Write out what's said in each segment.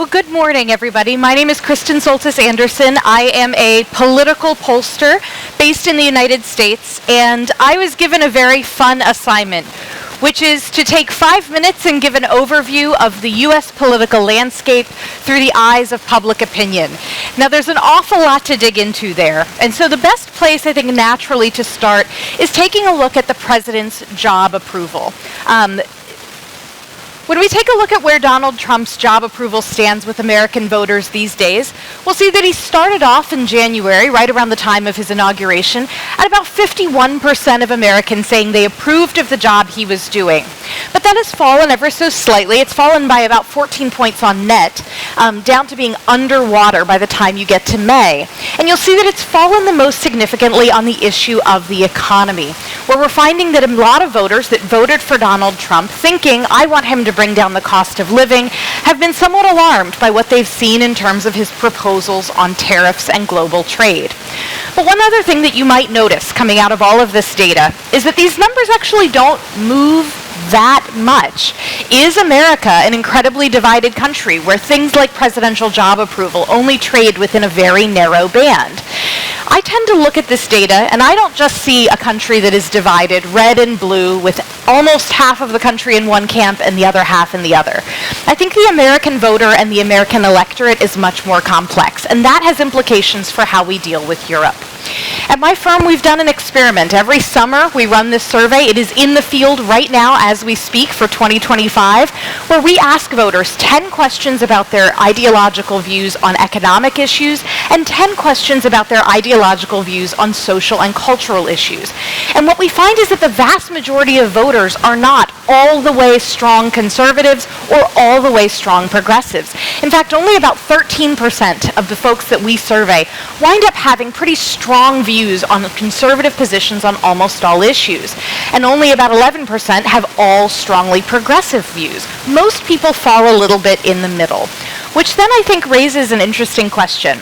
Well, good morning, everybody. My name is Kristen Soltis Anderson. I am a political pollster based in the United States, and I was given a very fun assignment, which is to take 5 minutes and give an overview of the U.S. political landscape through the eyes of public opinion. Now, there's an awful lot to dig into there, and so the best place, I think, naturally to start is taking a look at the president's job approval. When we take a look at where Donald Trump's job approval stands with American voters these days, we'll see that he started off in January, right around the time of his inauguration, at about 51% of Americans saying they approved of the job he was doing. But that has fallen ever so slightly. It's fallen by about 14 points on net, down to being underwater by the time you get to May. And you'll see that it's fallen the most significantly on the issue of the economy, where we're finding that a lot of voters that voted for Donald Trump, thinking, I want him to bring down the cost of living, have been somewhat alarmed by what they've seen in terms of his proposals on tariffs and global trade. But one other thing that you might notice coming out of all of this data is that these numbers actually don't move that much. Is America an incredibly divided country where things like presidential job approval only trade within a very narrow band? I tend to look at this data, and I don't just see a country that is divided red and blue with almost half of the country in one camp and the other half in the other. I think the American voter and the American electorate is much more complex, and that has implications for how we deal with Europe. At my firm, we've done an experiment. Every summer, we run this survey. It is in the field right now as we speak for 2025, where we ask voters 10 questions about their ideological views on economic issues and 10 questions about their ideological views on social and cultural issues. And what we find is that the vast majority of voters are not all the way strong conservatives or all the way strong progressives. In fact, only about 13% of the folks that we survey wind up having pretty strong views on conservative positions on almost all issues. And only about 11% have all strongly progressive views. Most people fall a little bit in the middle, which then I think raises an interesting question.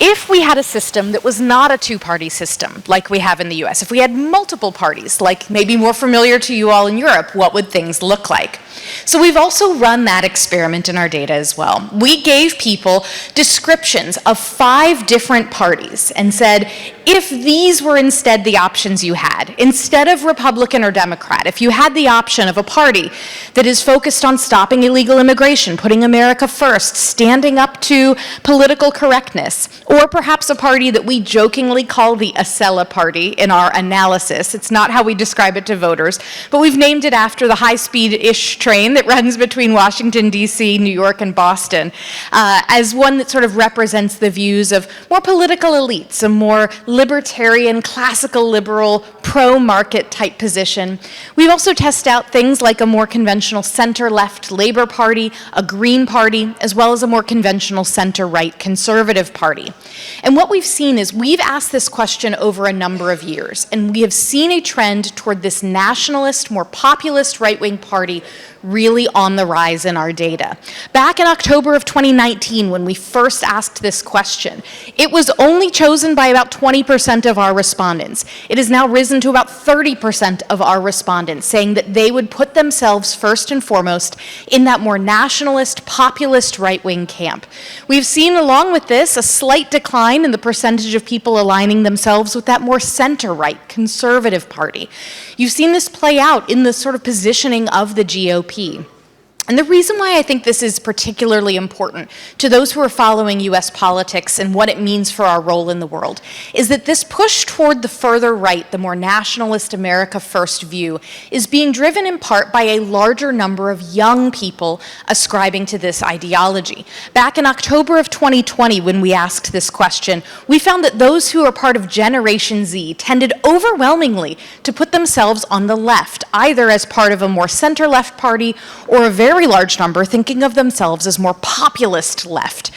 If we had a system that was not a two-party system like we have in the US, if we had multiple parties, like maybe more familiar to you all in Europe, what would things look like? So we've also run that experiment in our data as well. We gave people descriptions of 5 different parties and said, if these were instead the options you had, instead of Republican or Democrat, if you had the option of a party that is focused on stopping illegal immigration, putting America first, standing up to political correctness, or perhaps a party that we jokingly call the Acela Party in our analysis. It's not how we describe it to voters, but we've named it after the high-speed-ish train that runs between Washington, D.C., New York, and Boston, as one that sort of represents the views of more political elites, a more libertarian, classical liberal, pro-market type position. We've also tested out things like a more conventional center-left Labor Party, a Green Party, as well as a more conventional center-right Conservative Party. And what we've seen is we've asked this question over a number of years, and we have seen a trend toward this nationalist, more populist right-wing party really on the rise in our data. Back in October of 2019, when we first asked this question, it was only chosen by about 20% of our respondents. It has now risen to about 30% of our respondents saying that they would put themselves first and foremost in that more nationalist, populist right-wing camp. We've seen along with this a slight decline in the percentage of people aligning themselves with that more center-right, conservative party. You've seen this play out in the sort of positioning of the GOP. And the reason why I think this is particularly important to those who are following US politics and what it means for our role in the world is that this push toward the further right, the more nationalist America first view, is being driven in part by a larger number of young people ascribing to this ideology. Back in October of 2020, when we asked this question, we found that those who are part of Generation Z tended overwhelmingly to put themselves on the left, either as part of a more center-left party or a very large number thinking of themselves as more populist left.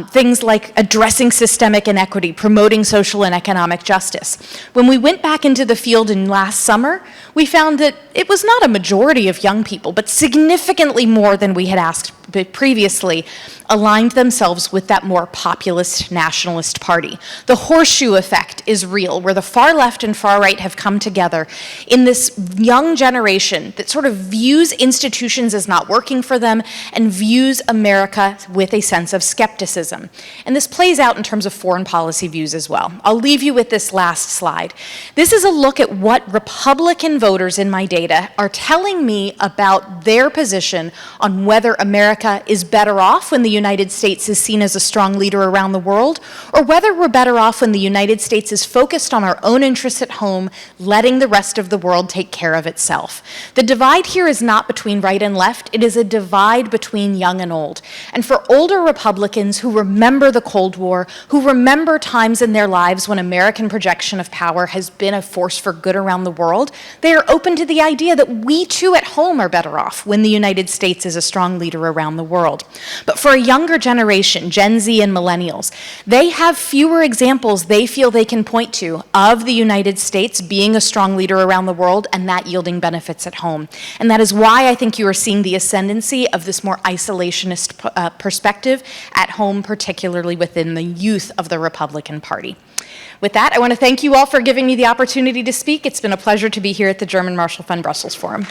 Things like addressing systemic inequity, promoting social and economic justice. When we went back into the field in last summer, we found that it was not a majority of young people, but significantly more than we had asked previously, aligned themselves with that more populist nationalist party. The horseshoe effect is real, where the far left and far right have come together in this young generation that sort of views institutions as not working for them, and views America with a sense of skepticism. And this plays out in terms of foreign policy views as well. I'll leave you with this last slide. This is a look at what Republican voters in my data are telling me about their position on whether America is better off when the United States is seen as a strong leader around the world, or whether we're better off when the United States is focused on our own interests at home, letting the rest of the world take care of itself. The divide here is not between right and left, it is a divide between young and old. And for older Republicans who remember the Cold War, who remember times in their lives when American projection of power has been a force for good around the world, they are open to the idea that we too at home are better off when the United States is a strong leader around the world. But for a younger generation, Gen Z and millennials, they have fewer examples they feel they can point to of the United States being a strong leader around the world and that yielding benefits at home. And that is why I think you are seeing the ascendancy of this more isolationist perspective at home, particularly within the youth of the Republican Party. With that, I want to thank you all for giving me the opportunity to speak. It's been a pleasure to be here at the German Marshall Fund Brussels Forum.